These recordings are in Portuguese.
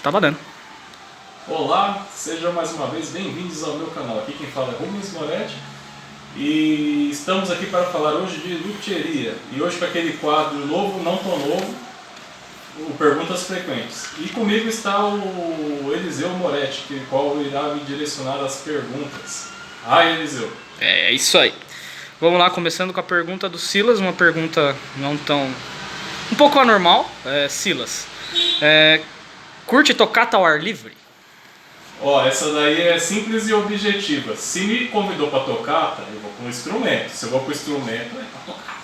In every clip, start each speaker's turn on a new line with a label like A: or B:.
A: Tá valendo.
B: Olá, sejam mais uma vez bem-vindos ao meu canal. Aqui quem fala é Rubens Moretti e estamos aqui para falar hoje de luthieria. E hoje com aquele quadro novo, não tão novo, o Perguntas Frequentes. E comigo está o Eliseu Moretti, que qual irá me direcionar as perguntas. Eliseu.
A: É isso aí. Vamos lá, começando com a pergunta do Silas, uma pergunta não tão... um pouco anormal. Silas, curte tocata ao ar livre?
B: Essa daí é simples e objetiva. Se me convidou para tocata, eu vou com um instrumento. Se eu vou com o instrumento, é para tocar.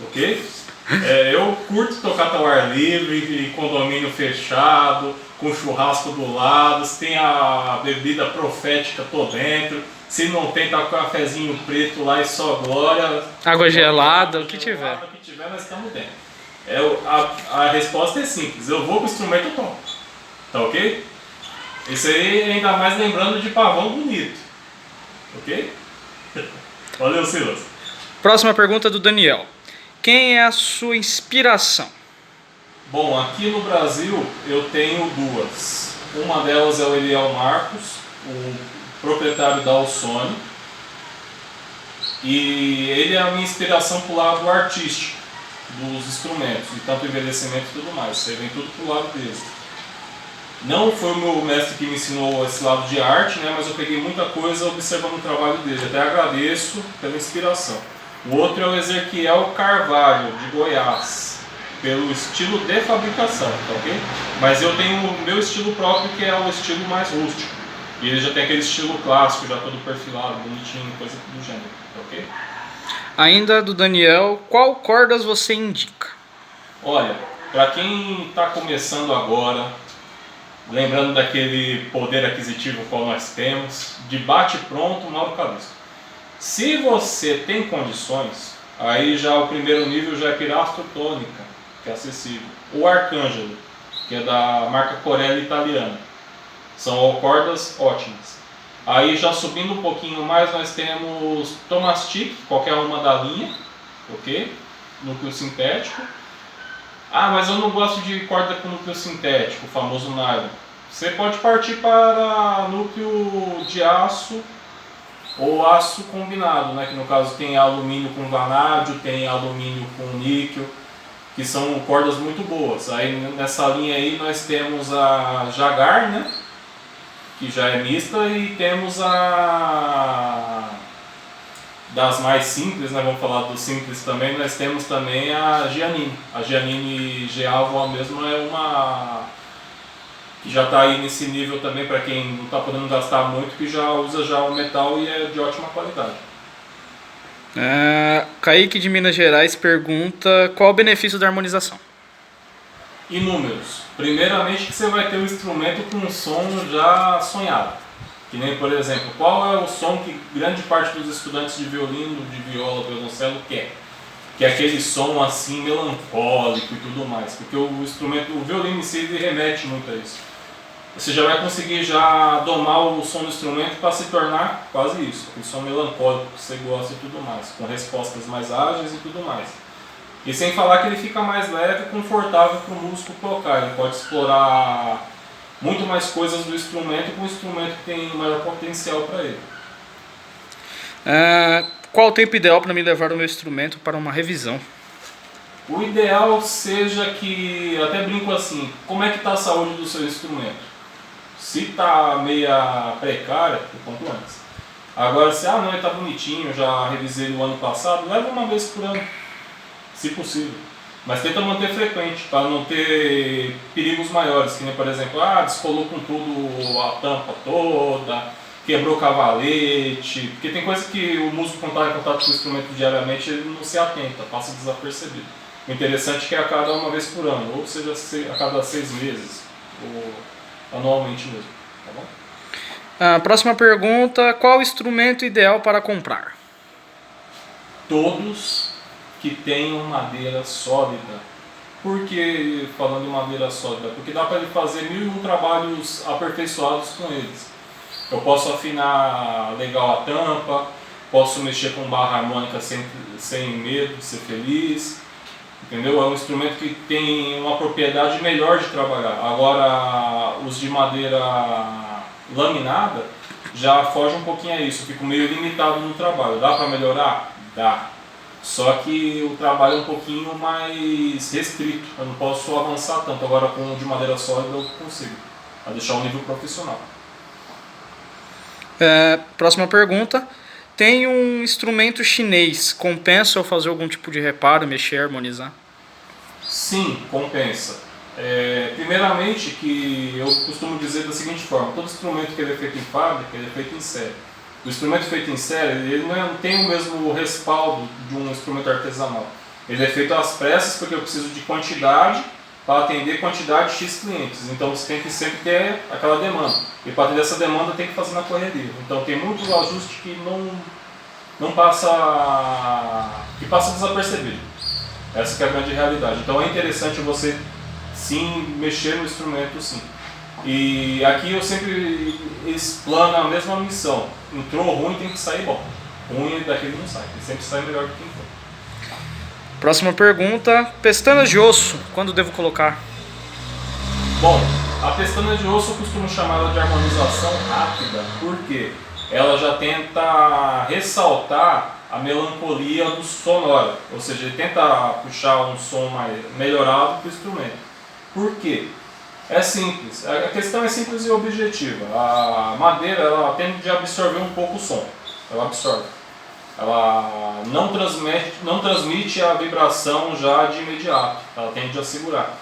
B: Ok? Eu curto tocata ao ar livre, em condomínio fechado, com churrasco do lado, se tem a bebida profética, tô dentro. Se não tem, tá com um cafezinho preto lá e só glória.
A: Água gelada, o que tiver.
B: O que tiver, nós estamos dentro. A resposta é simples. Eu vou com o instrumento, eu toco. Tá ok? Isso aí ainda mais lembrando de pavão bonito. Ok? Valeu, Silas.
A: Próxima pergunta do Daniel. Quem é a sua inspiração?
B: Bom, aqui no Brasil eu tenho duas. Uma delas é o Eliel Marcos, o proprietário da Alsone. E ele é a minha inspiração para o lado artístico dos instrumentos, de tanto envelhecimento e tudo mais. Isso aí vem tudo para o lado dele. Não foi o meu mestre que me ensinou esse lado de arte, né, mas eu peguei muita coisa observando o trabalho dele. Até agradeço pela inspiração. O outro é o Ezequiel Carvalho, de Goiás, pelo estilo de fabricação, tá ok? Mas eu tenho o meu estilo próprio, que é o estilo mais rústico. E ele já tem aquele estilo clássico, já todo perfilado, bonitinho, coisa do gênero, tá ok?
A: Ainda do Daniel, qual cordas você indica?
B: Olha, para quem está começando agora, lembrando daquele poder aquisitivo que nós temos, de bate-pronto, Mauro Calisto. Se você tem condições, aí já o primeiro nível já é Pilastro Tônica, que é acessível. O Arcângelo, que é da marca Corelli italiana. São cordas ótimas. Aí já subindo um pouquinho mais, nós temos Tomastic, qualquer uma da linha, ok? Núcleo sintético. Mas eu não gosto de corda com núcleo sintético, o famoso nylon. Você pode partir para núcleo de aço ou aço combinado, né? Que no caso tem alumínio com vanádio, tem alumínio com níquel, que são cordas muito boas. Aí nessa linha aí nós temos a Jagar, né? Que já é mista, e temos a das mais simples, né? Vamos falar do simples também. Nós temos também a Giannini. A Giannini G-Avo mesmo é uma que já está aí nesse nível também para quem não está podendo gastar muito, que já usa já o metal e é de ótima qualidade.
A: Kaique de Minas Gerais pergunta qual o benefício da harmonização?
B: Inúmeros. Primeiramente que você vai ter o instrumento com um som já sonhado. Que nem, por exemplo, qual é o som que grande parte dos estudantes de violino, de viola, violoncelo quer? Que é aquele som assim melancólico e tudo mais. Porque o instrumento, o violino em si, ele remete muito a isso. Você já vai conseguir já domar o som do instrumento para se tornar quase isso, aquele som melancólico que você gosta e tudo mais, com respostas mais ágeis e tudo mais. E sem falar que ele fica mais leve e confortável para o músico tocar, ele pode explorar muito mais coisas do instrumento com um instrumento que tem maior potencial para ele.
A: Qual o tempo ideal para me levar o meu instrumento para uma revisão?
B: O ideal seja que, até brinco assim, como é que está a saúde do seu instrumento? Se está meia precária, o quanto antes. Agora, se não, ele está bonitinho, já revisei ele o ano passado, leva uma vez por ano, se possível. Mas tenta manter frequente, para não ter perigos maiores, que nem, por exemplo, descolou com tudo a tampa toda, quebrou o cavalete, porque tem coisa que o músico, quando está em contato com o instrumento diariamente, ele não se atenta, passa desapercebido. O interessante é que é a cada uma vez por ano, ou seja, a cada 6 meses, ou anualmente mesmo, tá bom?
A: Próxima pergunta, qual o instrumento ideal para comprar?
B: Todos que tenham madeira sólida. Por que falando de madeira sólida? Porque dá para ele fazer 1001 trabalhos aperfeiçoados com eles. Eu posso afinar legal a tampa, posso mexer com barra harmônica sem medo de ser feliz. Entendeu? É um instrumento que tem uma propriedade melhor de trabalhar. Agora, os de madeira laminada já foge um pouquinho a isso, fico meio limitado no trabalho. Dá para melhorar? Dá. Só que o trabalho é um pouquinho mais restrito, eu não posso avançar tanto. Agora com o de madeira sólida eu consigo, para deixar um nível profissional.
A: Próxima pergunta. Tem um instrumento chinês, compensa eu fazer algum tipo de reparo, mexer, harmonizar?
B: Sim, compensa. Primeiramente, que eu costumo dizer da seguinte forma: todo instrumento que ele é feito em fábrica, ele é feito em série. O instrumento feito em série, ele não tem o mesmo respaldo de um instrumento artesanal. Ele é feito às pressas porque eu preciso de quantidade para atender quantidade de X clientes. Então você tem que sempre ter aquela demanda. E para atender essa demanda tem que fazer na correria. Então tem muitos ajustes que não passa desapercebido. Essa que é a grande realidade. Então é interessante você sim mexer no instrumento, sim. E aqui eu sempre explano a mesma missão. Entrou ruim, tem que sair bom. Ruim daquele não sai, ele sempre sai melhor do que entrou.
A: Próxima pergunta. Pestanas de osso, quando devo colocar?
B: Bom, a pestana de osso eu costumo chamar ela de harmonização rápida, porque ela já tenta ressaltar a melancolia do sonoro, ou seja, ele tenta puxar um som melhorado para o instrumento. Por quê? É simples, a questão é simples e objetiva. A madeira ela tende a absorver um pouco o som, ela absorve. Ela não transmite a vibração já de imediato, ela tende a segurar.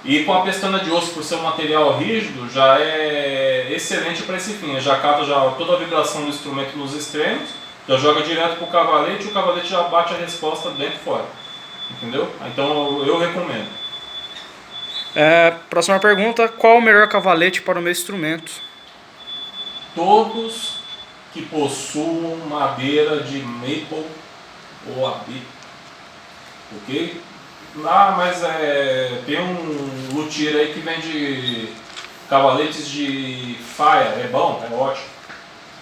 B: E com a pestana de osso, por ser um material rígido, já é excelente para esse fim. Já capta toda a vibração do instrumento nos extremos, já joga direto para o cavalete já bate a resposta dentro e fora. Entendeu? Então eu recomendo.
A: Próxima pergunta. Qual o melhor cavalete para o meu instrumento?
B: Todos que possuam madeira de maple ou abi. Ok? Mas tem um luthier aí que vende cavaletes de faia, é bom, é ótimo.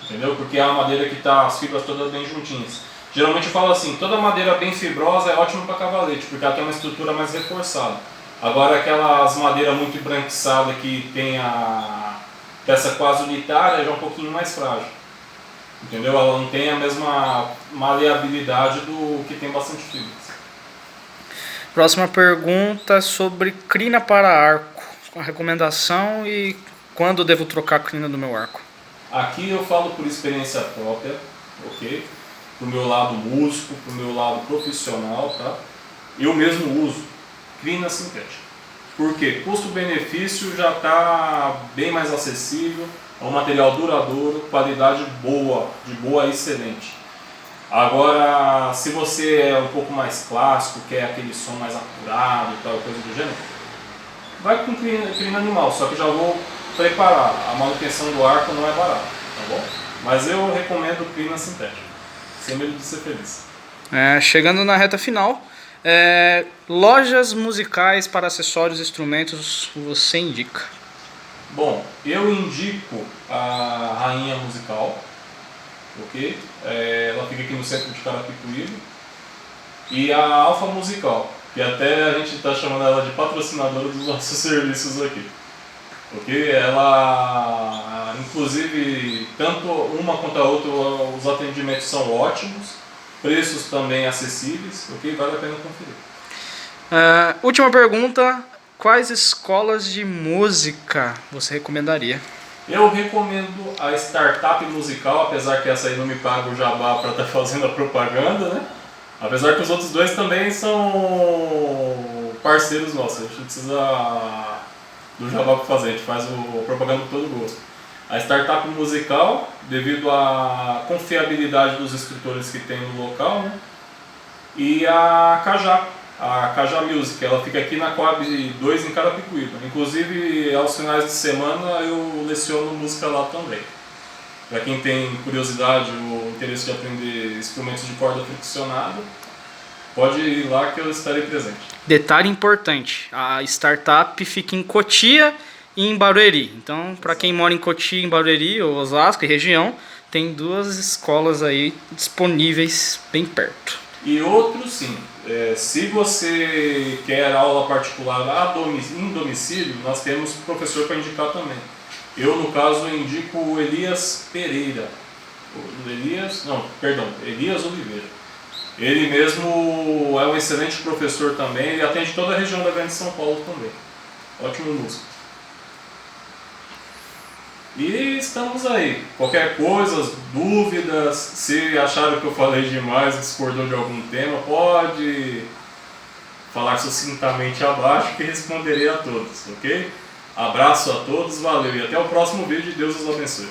B: Entendeu? Porque é a madeira que tá as fibras todas bem juntinhas. Geralmente eu falo assim, toda madeira bem fibrosa é ótima para cavalete, porque ela tem uma estrutura mais reforçada. Agora aquelas madeiras muito embranquiçadas que tem a peça quase unitária já é um pouquinho mais frágil. Entendeu? Ela não tem a mesma maleabilidade do que tem bastante fibras.
A: Próxima pergunta sobre crina para arco. A recomendação e quando devo trocar a crina do meu arco?
B: Aqui eu falo por experiência própria, ok? Pro meu lado músico, pro meu lado profissional, tá? Eu mesmo uso crina sintética. Por quê? Custo-benefício já está bem mais acessível, é um material duradouro, qualidade boa, de boa a excelente. Agora, se você é um pouco mais clássico, quer aquele som mais apurado e tal, coisa do gênero, vai com crina animal, só que já vou preparar. A manutenção do arco não é barata, tá bom? Mas eu recomendo crina sintética, sem medo de ser feliz.
A: Chegando na reta final, lojas musicais para acessórios e instrumentos você indica?
B: Bom, eu indico a Rainha Musical, ok? Ela fica aqui no centro de Carapicuíba. E a Alfa Musical, que até a gente está chamando ela de patrocinadora dos nossos serviços aqui. Ok? Ela, inclusive, tanto uma quanto a outra, os atendimentos são ótimos, preços também acessíveis, ok? Vale a pena conferir.
A: Última pergunta, quais escolas de música você recomendaria?
B: Eu recomendo a Startup Musical, apesar que essa aí não me paga o jabá para estar fazendo a propaganda, né? Apesar que os outros dois também são parceiros nossos, a gente não precisa do jabá para fazer, a gente faz a propaganda com todo gosto. A Startup Musical, devido à confiabilidade dos escritores que tem no local, né? E a Cajá Music, ela fica aqui na Coab 2 em Carapicuíba. Inclusive, aos finais de semana eu leciono música lá também. Para quem tem curiosidade ou interesse de aprender instrumentos de corda friccionada, pode ir lá que eu estarei presente.
A: Detalhe importante, a startup fica em Cotia e em Barueri. Então, para quem mora em Cotia, em Barueri ou Osasco e região, tem duas escolas aí disponíveis bem perto.
B: E outro sim, Se você quer aula particular em domicílio, nós temos professor para indicar também. Eu, no caso, indico o Elias Pereira. Elias Oliveira. Ele mesmo é um excelente professor também, ele atende toda a região da Grande São Paulo também. Ótimo músico. E estamos aí. Qualquer coisa, dúvidas, se acharam que eu falei demais, discordou de algum tema, pode falar sucintamente abaixo que responderei a todos, ok? Abraço a todos, valeu e até o próximo vídeo. Deus os abençoe.